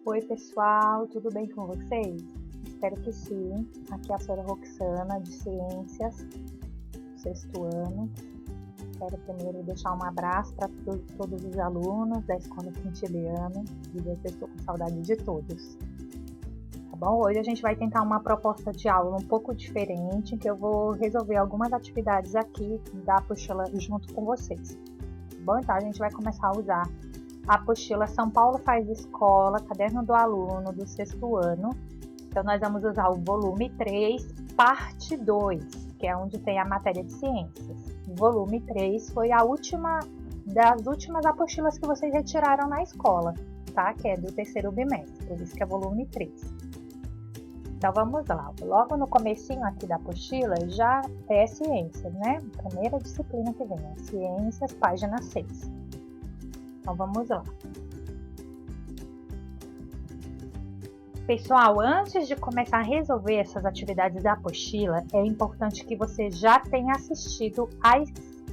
Oi pessoal, tudo bem com vocês? Espero que sim. Aqui é a professora Roxana de Ciências, sexto ano. Quero primeiro deixar um abraço para todos os alunos da Escola Quintiliano e dizer que eu estou com saudade de todos. Tá bom? Hoje a gente vai tentar uma proposta de aula um pouco diferente, que eu vou resolver algumas atividades aqui da apostila junto com vocês. Tá bom? Então a gente vai começar a usar a apostila São Paulo Faz Escola, Caderno do Aluno, do sexto ano. Então, nós vamos usar o volume 3, parte 2, que é onde tem a matéria de ciências. O volume 3 foi a última das últimas apostilas que vocês retiraram na escola, tá? Que é do terceiro bimestre, por isso que é volume 3. Então, vamos lá. Logo no comecinho aqui da apostila já é ciências, né? Primeira disciplina que vem, é ciências, página 6. Então, vamos lá. Pessoal, antes de começar a resolver essas atividades da apostila, é importante que você já tenha assistido às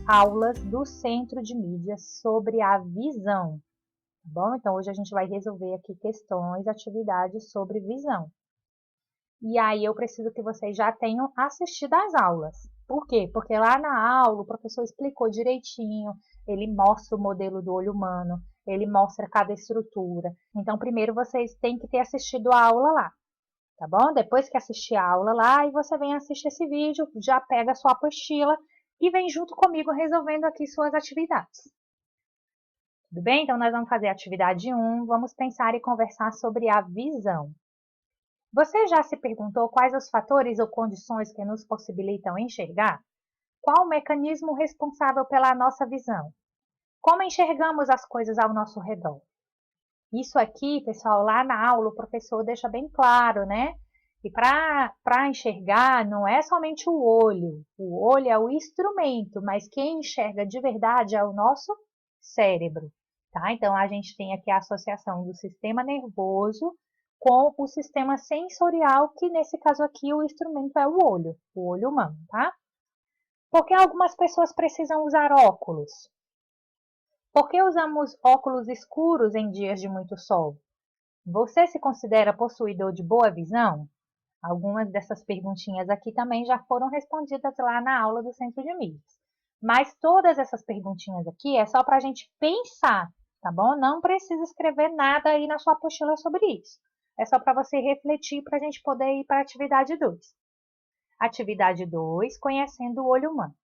aulas do Centro de Mídias sobre a visão, tá bom? Então, hoje a gente vai resolver aqui questões, atividades sobre visão. E aí, eu preciso que vocês já tenham assistido às aulas. Por quê? Porque lá na aula o professor explicou direitinho, ele mostra o modelo do olho humano, ele mostra cada estrutura. Então, primeiro vocês têm que ter assistido a aula lá, tá bom? Depois que assistir a aula lá, e você vem assistir esse vídeo, já pega a sua apostila e vem junto comigo resolvendo aqui suas atividades. Tudo bem? Então, nós vamos fazer a atividade 1, vamos pensar e conversar sobre a visão. Você já se perguntou quais os fatores ou condições que nos possibilitam enxergar? Qual o mecanismo responsável pela nossa visão? Como enxergamos as coisas ao nosso redor? Isso aqui, pessoal, lá na aula o professor deixa bem claro, né? E para enxergar não é somente o olho é o instrumento, mas quem enxerga de verdade é o nosso cérebro, tá? Então a gente tem aqui a associação do sistema nervoso com o sistema sensorial, que nesse caso aqui o instrumento é o olho humano, tá? Por que algumas pessoas precisam usar óculos? Por que usamos óculos escuros em dias de muito sol? Você se considera possuidor de boa visão? Algumas dessas perguntinhas aqui também já foram respondidas lá na aula do Centro de Mídias. Mas todas essas perguntinhas aqui é só para a gente pensar, tá bom? Não precisa escrever nada aí na sua apostila sobre isso. É só para você refletir para a gente poder ir para a atividade 2. Atividade 2, conhecendo o olho humano.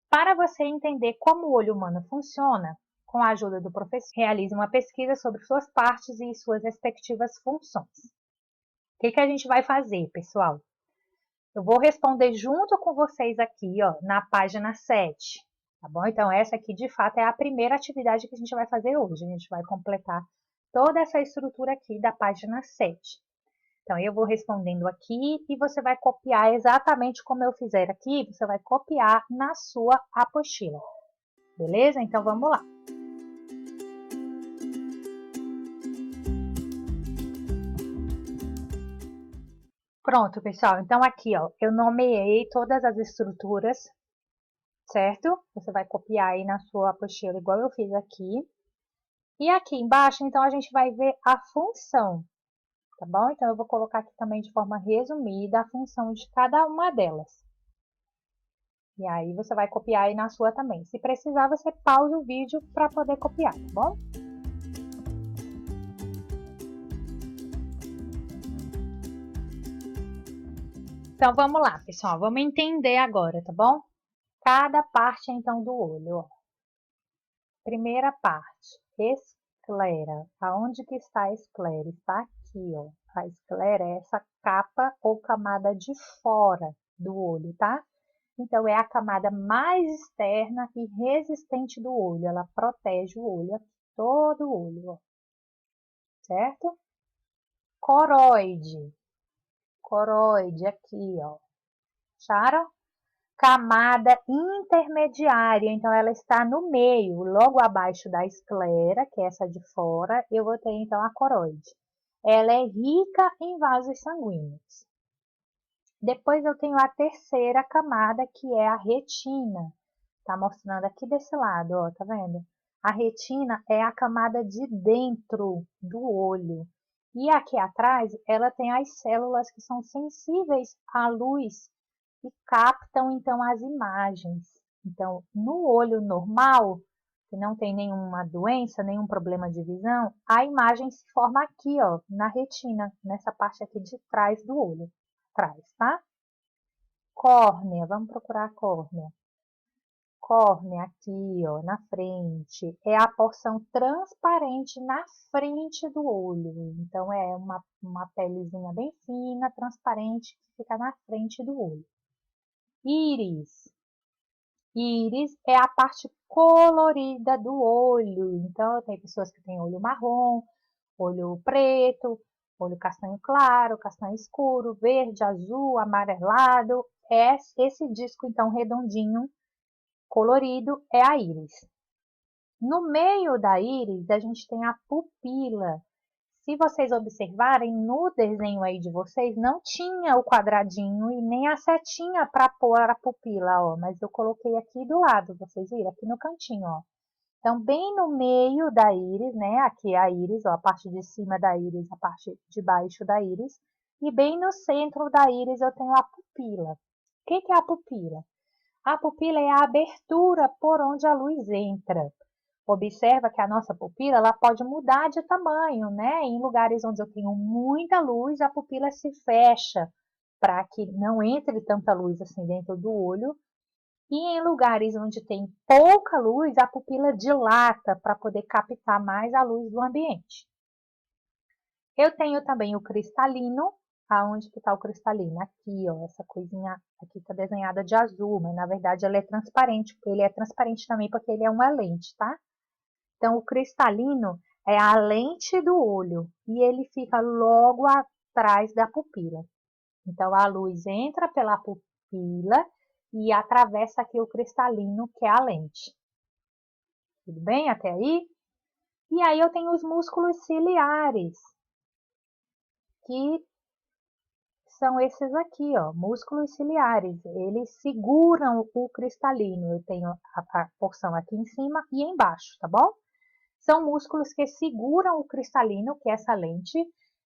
Para você entender como o olho humano funciona, com a ajuda do professor, realize uma pesquisa sobre suas partes e suas respectivas funções. O que a gente vai fazer, pessoal? Eu vou responder junto com vocês aqui, ó, na página 7, tá bom? Então, essa aqui, de fato, é a primeira atividade que a gente vai fazer hoje. A gente vai completar toda essa estrutura aqui da página 7. Então, eu vou respondendo aqui e você vai copiar exatamente como eu fizer aqui, você vai copiar na sua apostila. Beleza? Então, vamos lá. Pronto, pessoal. Então, aqui, ó, eu nomeei todas as estruturas, certo? Você vai copiar aí na sua apostila, igual eu fiz aqui. E aqui embaixo, então, a gente vai ver a função, tá bom? Então, eu vou colocar aqui também de forma resumida a função de cada uma delas. E aí, você vai copiar aí na sua também. Se precisar, você pausa o vídeo para poder copiar, tá bom? Então, vamos lá, pessoal. Vamos entender agora, tá bom? Cada parte, então, do olho, ó. Primeira parte, esclera. Aonde que está a esclera? Está aqui, ó. A esclera é essa capa ou camada de fora do olho, tá? Então, é a camada mais externa e resistente do olho. Ela protege o olho, todo o olho, ó. Certo? Coroide. Coroide aqui, ó. Acharam? Camada intermediária, então ela está no meio, logo abaixo da esclera, que é essa de fora, eu vou ter então a coroide. Ela é rica em vasos sanguíneos. Depois eu tenho a terceira camada, que é a retina. Tá mostrando aqui desse lado, ó, tá vendo? A retina é a camada de dentro do olho. E aqui atrás, ela tem as células que são sensíveis à luz e captam, então, as imagens. Então, no olho normal, que não tem nenhuma doença, nenhum problema de visão, a imagem se forma aqui, ó, na retina, nessa parte aqui de trás do olho. Atrás, tá? Córnea, vamos procurar a córnea. Córnea aqui, ó, na frente, é a porção transparente na frente do olho. Então, é uma pelezinha bem fina, transparente, que fica na frente do olho. Íris. Íris é a parte colorida do olho. Então, tem pessoas que têm olho marrom, olho preto, olho castanho claro, castanho escuro, verde, azul, amarelado. Esse disco, então, redondinho, colorido, é a íris. No meio da íris, a gente tem a pupila. Se vocês observarem, no desenho aí de vocês, não tinha o quadradinho e nem a setinha para pôr a pupila, ó. Mas eu coloquei aqui do lado, vocês viram? Aqui no cantinho, ó. Então, bem no meio da íris, né? Aqui é a íris, ó, a parte de cima da íris, a parte de baixo da íris. E bem no centro da íris eu tenho a pupila. O que é a pupila? A pupila é a abertura por onde a luz entra. Observa que a nossa pupila ela pode mudar de tamanho, né? Em lugares onde eu tenho muita luz, a pupila se fecha para que não entre tanta luz assim dentro do olho. E em lugares onde tem pouca luz, a pupila dilata para poder captar mais a luz do ambiente. Eu tenho também o cristalino. Aonde que está o cristalino? Aqui, ó, essa coisinha aqui está desenhada de azul, mas na verdade ele é transparente. Ele é transparente também porque ele é uma lente, tá? Então, o cristalino é a lente do olho e ele fica logo atrás da pupila. Então, a luz entra pela pupila e atravessa aqui o cristalino, que é a lente. Tudo bem até aí? E aí eu tenho os músculos ciliares, que são esses aqui, ó, músculos ciliares. Eles seguram o cristalino. Eu tenho a porção aqui em cima e embaixo, tá bom? São músculos que seguram o cristalino, que é essa lente,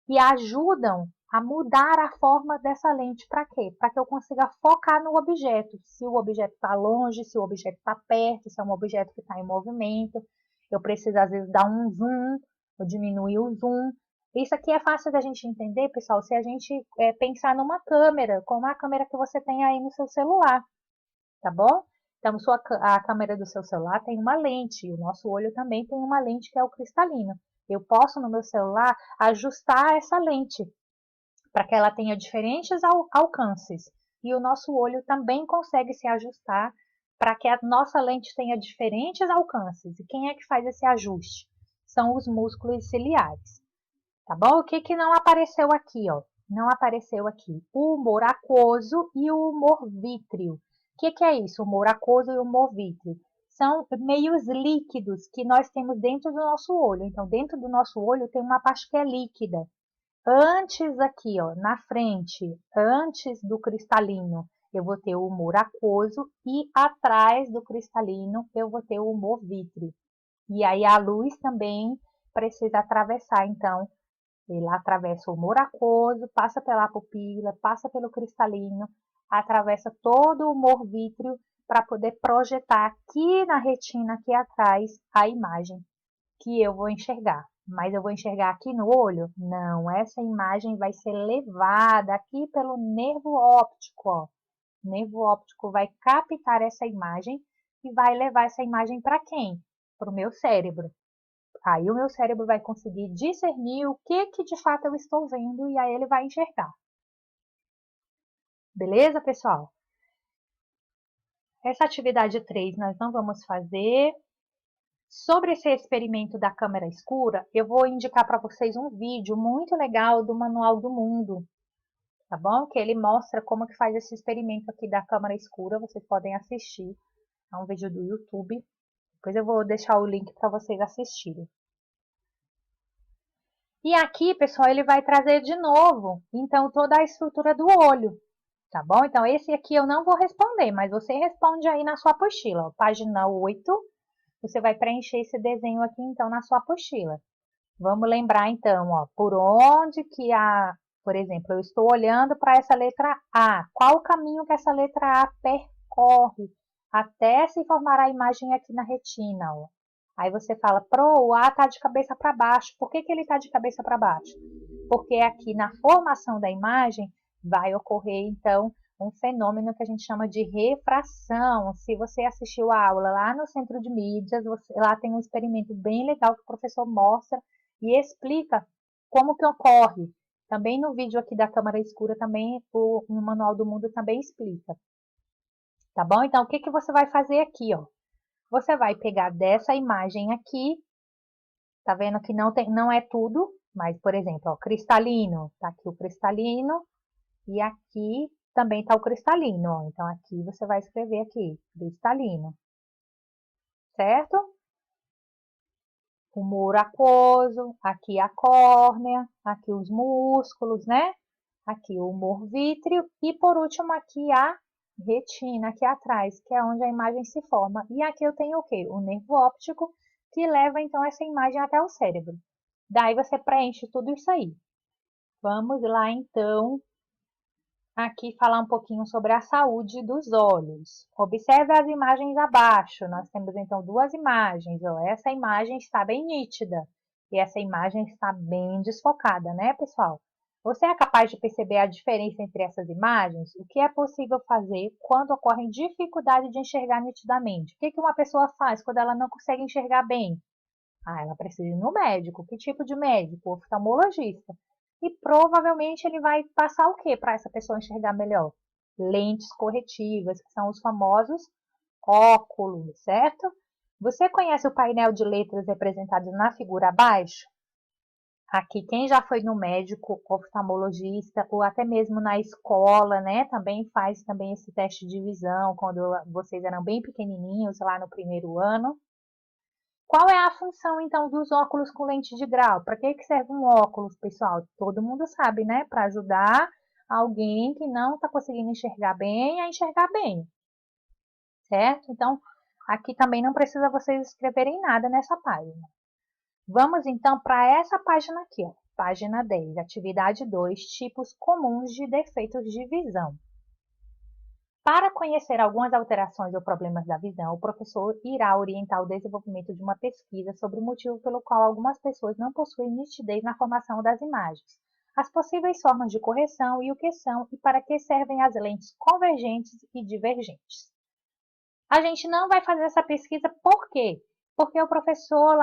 e ajudam a mudar a forma dessa lente. Para quê? Para que eu consiga focar no objeto. Se o objeto está longe, se o objeto está perto, se é um objeto que está em movimento. Eu preciso, às vezes, dar um zoom, ou diminuir o zoom. Isso aqui é fácil da gente entender, pessoal, se a gente pensar numa câmera, como a câmera que você tem aí no seu celular, tá bom? Então, a câmera do seu celular tem uma lente, e o nosso olho também tem uma lente que é o cristalino. Eu posso, no meu celular, ajustar essa lente para que ela tenha diferentes alcances. E o nosso olho também consegue se ajustar para que a nossa lente tenha diferentes alcances. E quem é que faz esse ajuste? São os músculos ciliares. Tá bom? O que que não apareceu aqui, ó? Não apareceu aqui. O humor aquoso e o humor vítreo. O que é isso? O humor aquoso e o humor vítreo? São meios líquidos que nós temos dentro do nosso olho. Então, dentro do nosso olho tem uma parte que é líquida. Antes aqui, ó, na frente, antes do cristalino, eu vou ter o humor aquoso e atrás do cristalino eu vou ter o humor vítreo. E aí a luz também precisa atravessar, então, ele atravessa o humor aquoso, passa pela pupila, passa pelo cristalino, atravessa todo o humor vítreo para poder projetar aqui na retina, aqui atrás, a imagem que eu vou enxergar. Mas eu vou enxergar aqui no olho? Não, essa imagem vai ser levada aqui pelo nervo óptico, ó. O nervo óptico vai captar essa imagem e vai levar essa imagem para quem? Para o meu cérebro. Aí o meu cérebro vai conseguir discernir o que de fato eu estou vendo e aí ele vai enxergar. Beleza, pessoal? Essa atividade 3 nós não vamos fazer. Sobre esse experimento da câmera escura, eu vou indicar para vocês um vídeo muito legal do Manual do Mundo, tá bom? Que ele mostra como que faz esse experimento aqui da câmera escura, vocês podem assistir. É um vídeo do YouTube. Depois eu vou deixar o link para vocês assistirem. E aqui, pessoal, ele vai trazer de novo, então, toda a estrutura do olho, tá bom? Então, esse aqui eu não vou responder, mas você responde aí na sua apostila. Ó, página 8, você vai preencher esse desenho aqui, então, na sua apostila. Vamos lembrar então, ó, por onde que por exemplo, eu estou olhando para essa letra A. Qual o caminho que essa letra A percorre até se formar a imagem aqui na retina, ó. Aí você fala, o A está de cabeça para baixo. Por que que ele está de cabeça para baixo? Porque aqui na formação da imagem vai ocorrer, então, um fenômeno que a gente chama de refração. Se você assistiu a aula lá no Centro de Mídias, lá tem um experimento bem legal que o professor mostra e explica como que ocorre. Também no vídeo aqui da câmera escura, também no Manual do Mundo também explica. Tá bom? Então, o que que você vai fazer aqui, ó? Você vai pegar dessa imagem aqui, tá vendo que não é tudo, mas, por exemplo, ó, cristalino, tá aqui o cristalino, e aqui também tá o cristalino, ó. Então, aqui você vai escrever aqui, cristalino, certo? O muro aquoso, aqui a córnea, aqui os músculos, né? Aqui o humor vítreo e por último aqui a retina, aqui atrás, que é onde a imagem se forma. E aqui eu tenho o quê? O nervo óptico, que leva então essa imagem até o cérebro. Daí você preenche tudo isso aí. Vamos lá então aqui falar um pouquinho sobre a saúde dos olhos. Observe as imagens abaixo. Nós temos então duas imagens. Ó. Essa imagem está bem nítida e essa imagem está bem desfocada, né, pessoal? Você é capaz de perceber a diferença entre essas imagens? O que é possível fazer quando ocorre dificuldade de enxergar nitidamente? O que uma pessoa faz quando ela não consegue enxergar bem? Ela precisa ir no médico. Que tipo de médico? Oftalmologista. E provavelmente ele vai passar o que para essa pessoa enxergar melhor? Lentes corretivas, que são os famosos óculos, certo? Você conhece o painel de letras representado na figura abaixo? Aqui, quem já foi no médico, oftalmologista, ou até mesmo na escola, né? Também faz também esse teste de visão, quando vocês eram bem pequenininhos, lá no primeiro ano. Qual é a função, então, dos óculos com lente de grau? Para que serve um óculos, pessoal? Todo mundo sabe, né? Para ajudar alguém que não está conseguindo enxergar bem a enxergar bem, certo? Então, aqui também não precisa vocês escreverem nada nessa página. Vamos, então, para essa página aqui, ó. Página 10, atividade 2, tipos comuns de defeitos de visão. Para conhecer algumas alterações ou problemas da visão, o professor irá orientar o desenvolvimento de uma pesquisa sobre o motivo pelo qual algumas pessoas não possuem nitidez na formação das imagens, as possíveis formas de correção e o que são e para que servem as lentes convergentes e divergentes. A gente não vai fazer essa pesquisa por quê? Porque o professor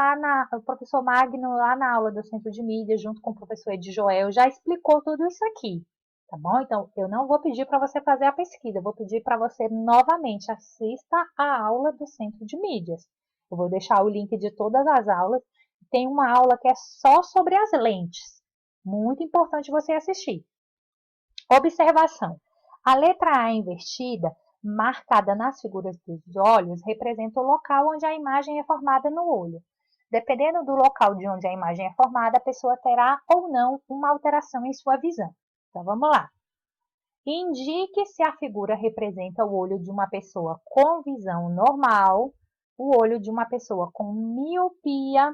o professor Magno lá na aula do Centro de Mídias, junto com o professor Ed Joel, já explicou tudo isso aqui. Tá bom? Então, eu não vou pedir para você fazer a pesquisa, eu vou pedir para você novamente assista a aula do Centro de Mídias. Eu vou deixar o link de todas as aulas. Tem uma aula que é só sobre as lentes. Muito importante você assistir. Observação. A letra A invertida, marcada nas figuras dos olhos, representa o local onde a imagem é formada no olho. Dependendo do local de onde a imagem é formada, a pessoa terá ou não uma alteração em sua visão. Então, vamos lá. Indique se a figura representa o olho de uma pessoa com visão normal, o olho de uma pessoa com miopia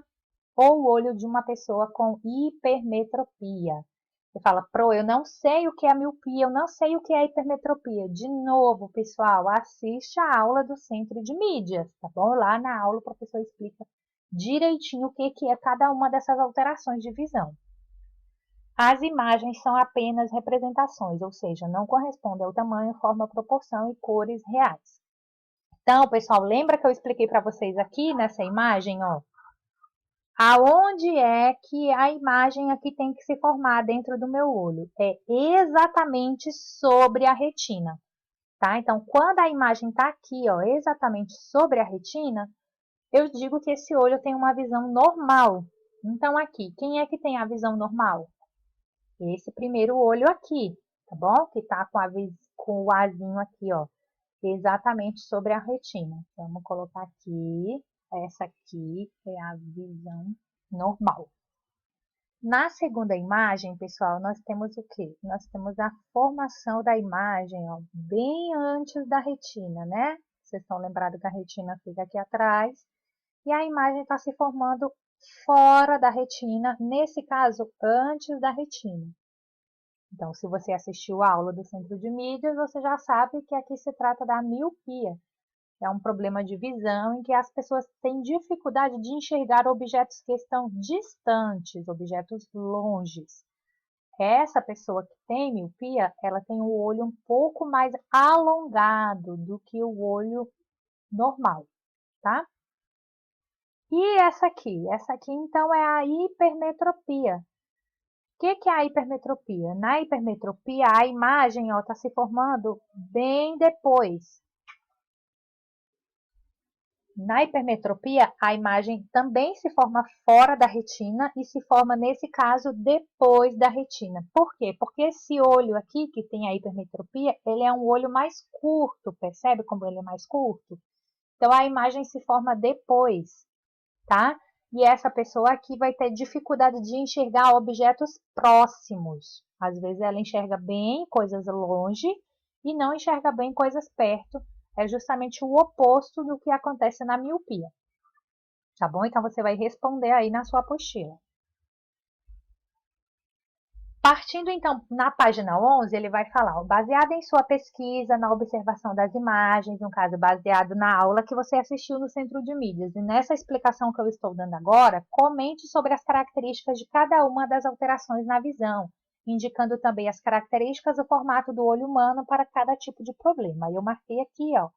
ou o olho de uma pessoa com hipermetropia. Você fala, eu não sei o que é a miopia, eu não sei o que é a hipermetropia. De novo, pessoal, assiste a aula do Centro de Mídias, tá bom? Lá na aula o professor explica direitinho o que é cada uma dessas alterações de visão. As imagens são apenas representações, ou seja, não correspondem ao tamanho, forma, proporção e cores reais. Então, pessoal, lembra que eu expliquei para vocês aqui nessa imagem, ó? Aonde é que a imagem aqui tem que se formar dentro do meu olho? É exatamente sobre a retina, tá? Então, quando a imagem está aqui, ó, exatamente sobre a retina, eu digo que esse olho tem uma visão normal. Então, aqui, quem é que tem a visão normal? Esse primeiro olho aqui, tá bom? Que tá com o azinho aqui, ó, exatamente sobre a retina. Vamos colocar aqui, essa aqui é a visão normal. Na segunda imagem, pessoal, nós temos o quê? Nós temos a formação da imagem, ó, bem antes da retina, né? Vocês estão lembrados que a retina fica aqui atrás e a imagem está se formando fora da retina, nesse caso, antes da retina. Então, se você assistiu a aula do centro de mídias, você já sabe que aqui se trata da miopia. É um problema de visão em que as pessoas têm dificuldade de enxergar objetos que estão distantes, objetos longes. Essa pessoa que tem miopia, ela tem o olho um pouco mais alongado do que o olho normal, tá? E essa aqui? Essa aqui, então, é a hipermetropia. O que é a hipermetropia? Na hipermetropia, a imagem está se formando bem depois. Na hipermetropia, a imagem também se forma fora da retina e se forma, nesse caso, depois da retina. Por quê? Porque esse olho aqui, que tem a hipermetropia, ele é um olho mais curto, percebe como ele é mais curto? Então, a imagem se forma depois, tá? E essa pessoa aqui vai ter dificuldade de enxergar objetos próximos. Às vezes ela enxerga bem coisas longe e não enxerga bem coisas perto. É justamente o oposto do que acontece na miopia. Tá bom? Então você vai responder aí na sua apostila. Partindo então na página 11, ele vai falar, baseado em sua pesquisa, na observação das imagens, no caso baseado na aula que você assistiu no Centro de Mídias, e nessa explicação que eu estou dando agora, comente sobre as características de cada uma das alterações na visão, indicando também as características do formato do olho humano para cada tipo de problema. Eu marquei aqui, ó,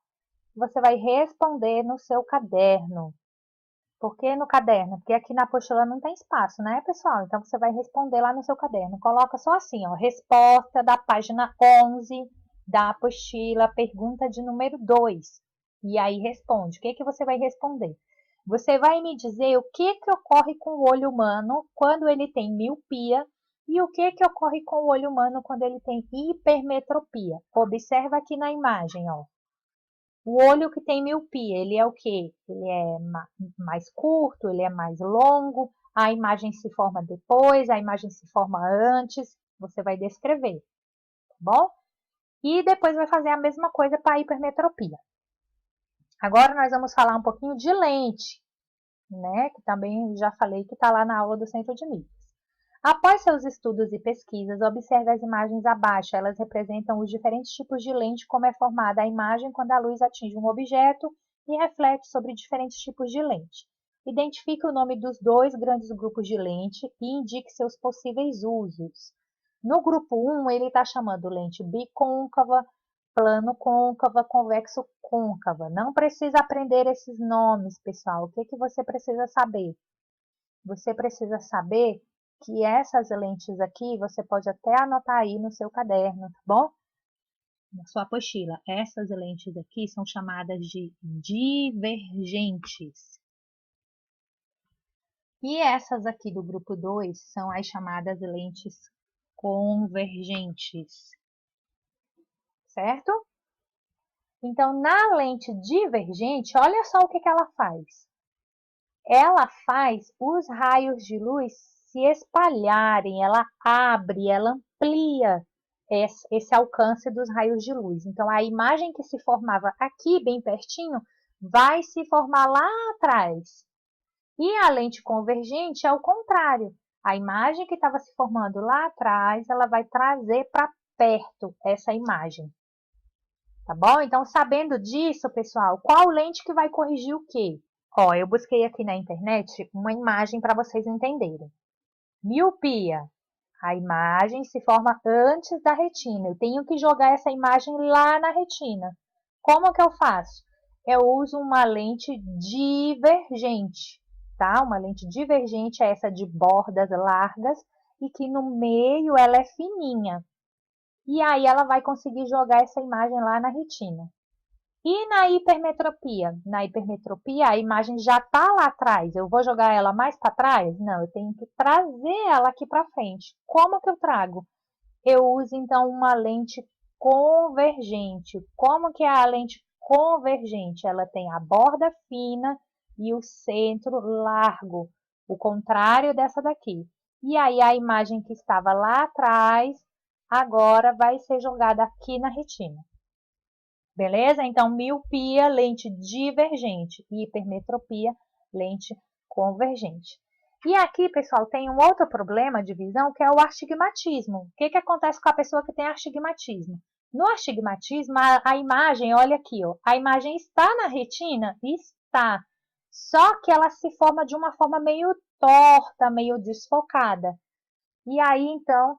você vai responder no seu caderno. Por que no caderno? Porque aqui na apostila não tem espaço, né, pessoal? Então, você vai responder lá no seu caderno. Coloca só assim, ó, resposta da página 11 da apostila, pergunta de número 2. E aí responde. O que você vai responder? Você vai me dizer o que ocorre com o olho humano quando ele tem miopia e o que ocorre com o olho humano quando ele tem hipermetropia. Observa aqui na imagem, ó. O olho que tem miopia, ele é o quê? Ele é mais curto, ele é mais longo, a imagem se forma depois, a imagem se forma antes, você vai descrever, tá bom? E depois vai fazer a mesma coisa para a hipermetropia. Agora nós vamos falar um pouquinho de lente, né? Que também já falei que está lá na aula do Centro de Mídias. Após seus estudos e pesquisas, observe as imagens abaixo. Elas representam os diferentes tipos de lente, como é formada a imagem quando a luz atinge um objeto e reflete sobre diferentes tipos de lente. Identifique o nome dos dois grandes grupos de lente e indique seus possíveis usos. No grupo 1, ele está chamando lente bicôncava, plano côncava, convexo côncava. Não precisa aprender esses nomes, pessoal. O que você precisa saber? Você precisa saber que essas lentes aqui, você pode até anotar aí no seu caderno, tá bom? Na sua apostila. Essas lentes aqui são chamadas de divergentes. E essas aqui do grupo 2 são as chamadas lentes convergentes. Certo? Então, na lente divergente, olha só o que ela faz. Ela faz os raios de luz se espalharem, ela abre, ela amplia esse alcance dos raios de luz. Então, a imagem que se formava aqui, bem pertinho, vai se formar lá atrás. E a lente convergente é o contrário. A imagem que estava se formando lá atrás, ela vai trazer para perto essa imagem. Tá bom? Então, sabendo disso, pessoal, qual lente que vai corrigir o quê? Ó, eu busquei aqui na internet uma imagem para vocês entenderem. Miopia. A imagem se forma antes da retina. Eu tenho que jogar essa imagem lá na retina. Como que eu faço? Eu uso uma lente divergente, tá? Uma lente divergente é essa de bordas largas e que no meio ela é fininha. E aí ela vai conseguir jogar essa imagem lá na retina. E na hipermetropia? Na hipermetropia, a imagem já está lá atrás. Eu vou jogar ela mais para trás? Não, eu tenho que trazer ela aqui para frente. Como que eu trago? Eu uso, então, uma lente convergente. Como que é a lente convergente? Ela tem a borda fina e o centro largo, o contrário dessa daqui. E aí, a imagem que estava lá atrás, agora vai ser jogada aqui na retina. Beleza? Então, miopia, lente divergente. Hipermetropia, lente convergente. E aqui, pessoal, tem um outro problema de visão, que é o astigmatismo. O que acontece com a pessoa que tem astigmatismo? No astigmatismo, a imagem, olha aqui, ó, a imagem está na retina? Está. Só que ela se forma de uma forma meio torta, meio desfocada. E aí, então,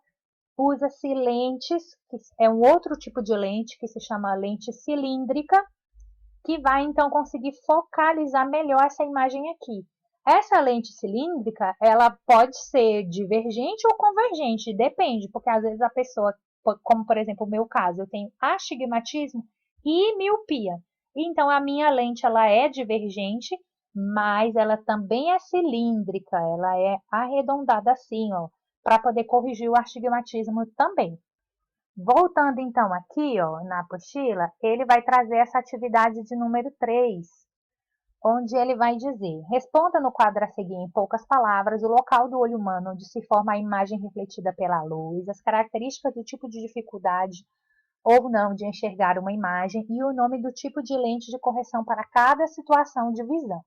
usa-se lentes, que é um outro tipo de lente, que se chama lente cilíndrica, que vai, então, conseguir focalizar melhor essa imagem aqui. Essa lente cilíndrica, ela pode ser divergente ou convergente, depende, porque às vezes a pessoa, como por exemplo o meu caso, eu tenho astigmatismo e miopia. Então a minha lente ela é divergente, mas ela também é cilíndrica, ela é arredondada assim, ó, para poder corrigir o astigmatismo também. Voltando então aqui, ó, na apostila, ele vai trazer essa atividade de número 3, onde ele vai dizer: responda no quadro a seguir em poucas palavras o local do olho humano onde se forma a imagem refletida pela luz, as características do tipo de dificuldade ou não de enxergar uma imagem e o nome do tipo de lente de correção para cada situação de visão.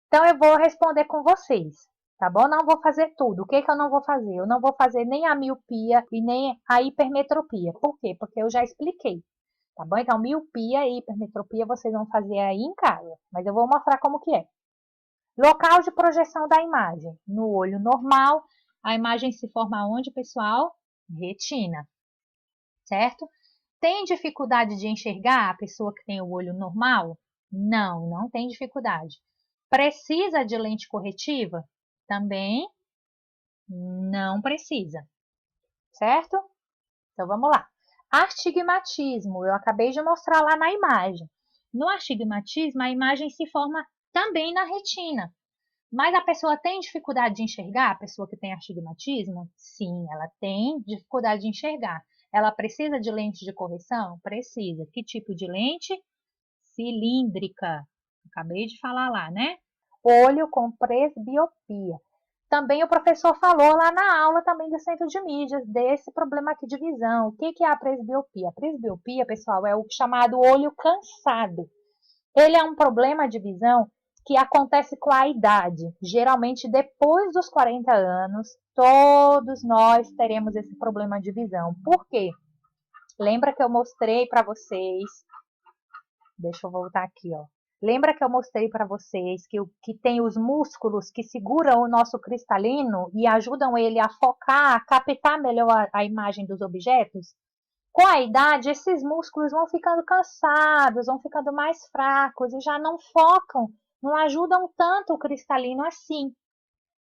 Então eu vou responder com vocês, tá bom? Não vou fazer tudo. O que eu não vou fazer? Eu não vou fazer nem a miopia e nem a hipermetropia. Por quê? Porque eu já expliquei. Tá bom? Então, miopia e hipermetropia vocês vão fazer aí em casa, mas eu vou mostrar como que é. Local de projeção da imagem. No olho normal, a imagem se forma onde, pessoal? Retina, certo? Tem dificuldade de enxergar a pessoa que tem o olho normal? Não, não tem dificuldade. Precisa de lente corretiva? Também não precisa, certo? Então, vamos lá. Astigmatismo, eu acabei de mostrar lá na imagem. No astigmatismo, a imagem se forma também na retina. Mas a pessoa tem dificuldade de enxergar? A pessoa que tem astigmatismo? Sim, ela tem dificuldade de enxergar. Ela precisa de lente de correção? Precisa. Que tipo de lente? Cilíndrica. Acabei de falar lá, né? Olho com presbiopia. Também o professor falou lá na aula também do centro de mídias, desse problema aqui de visão. O que é a presbiopia? A presbiopia, pessoal, é o chamado olho cansado. Ele é um problema de visão que acontece com a idade. Geralmente, depois dos 40 anos, todos nós teremos esse problema de visão. Por quê? Lembra que eu mostrei para vocês... Deixa eu voltar aqui, ó. Lembra que eu mostrei para vocês que tem os músculos que seguram o nosso cristalino e ajudam ele a focar, a captar melhor a imagem dos objetos? Com a idade, esses músculos vão ficando cansados, vão ficando mais fracos e já não focam, não ajudam tanto o cristalino assim.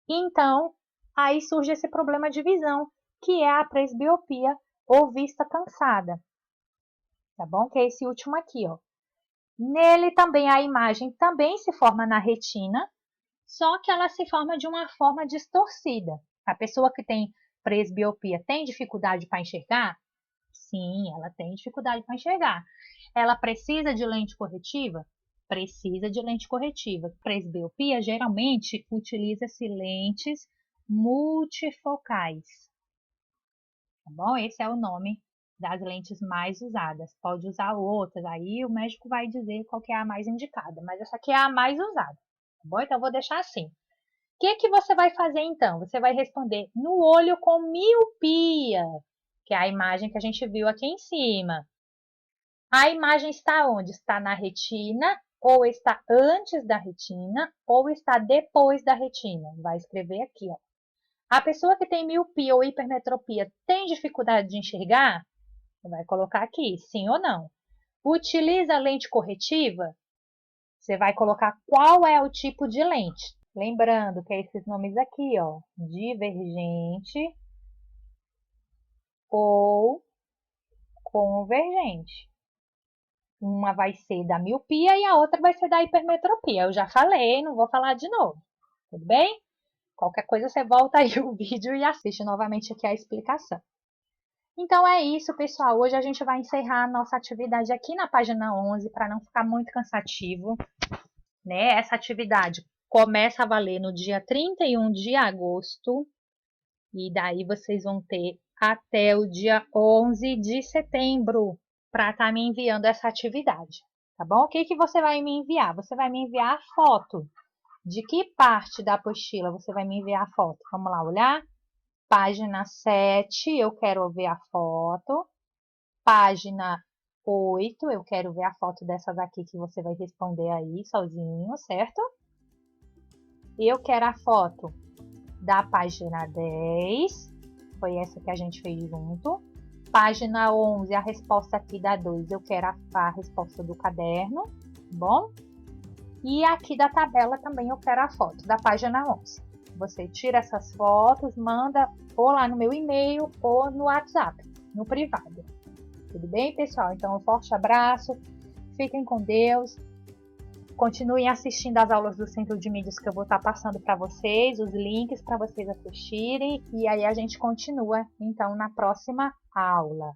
Então, aí surge esse problema de visão, que é a presbiopia ou vista cansada. Tá bom? Que é esse último aqui, ó. Nele também a imagem também se forma na retina, só que ela se forma de uma forma distorcida. A pessoa que tem presbiopia tem dificuldade para enxergar? Sim, ela tem dificuldade para enxergar. Ela precisa de lente corretiva? Precisa de lente corretiva. Presbiopia geralmente utiliza-se lentes multifocais. Tá bom? Esse é o nome das lentes mais usadas. Pode usar outras, aí o médico vai dizer qual que é a mais indicada, mas essa aqui é a mais usada. Tá bom? Então eu vou deixar assim. O que você vai fazer então? Você vai responder no olho com miopia, que é a imagem que a gente viu aqui em cima. A imagem está onde? Está na retina, ou está antes da retina, ou está depois da retina. Vai escrever aqui, ó. A pessoa que tem miopia ou hipermetropia tem dificuldade de enxergar? Você vai colocar aqui, sim ou não. Utiliza lente corretiva? Você vai colocar qual é o tipo de lente. Lembrando que é esses nomes aqui, ó, divergente ou convergente. Uma vai ser da miopia e a outra vai ser da hipermetropia. Eu já falei, não vou falar de novo. Tudo bem? Qualquer coisa você volta aí o vídeo e assiste novamente aqui a explicação. Então é isso, pessoal. Hoje a gente vai encerrar a nossa atividade aqui na página 11 para não ficar muito cansativo, né? Essa atividade começa a valer no dia 31 de agosto e daí vocês vão ter até o dia 11 de setembro para estar me enviando essa atividade, tá bom? O que você vai me enviar? Você vai me enviar a foto De que parte da apostila você vai me enviar a foto? Vamos lá olhar? Página 7, eu quero ver a foto. Página 8, eu quero ver a foto dessas aqui que você vai responder aí sozinho, certo? Eu quero a foto da página 10, foi essa que a gente fez junto. Página 11, a resposta aqui da 2, eu quero a resposta do caderno, bom? E aqui da tabela também eu quero a foto da página 11. Você tira essas fotos, manda ou lá no meu e-mail ou no WhatsApp, no privado. Tudo bem, pessoal? Então, um forte abraço, fiquem com Deus. Continuem assistindo as aulas do Centro de Mídias que eu vou estar passando para vocês, os links para vocês assistirem. E aí a gente continua, então, na próxima aula.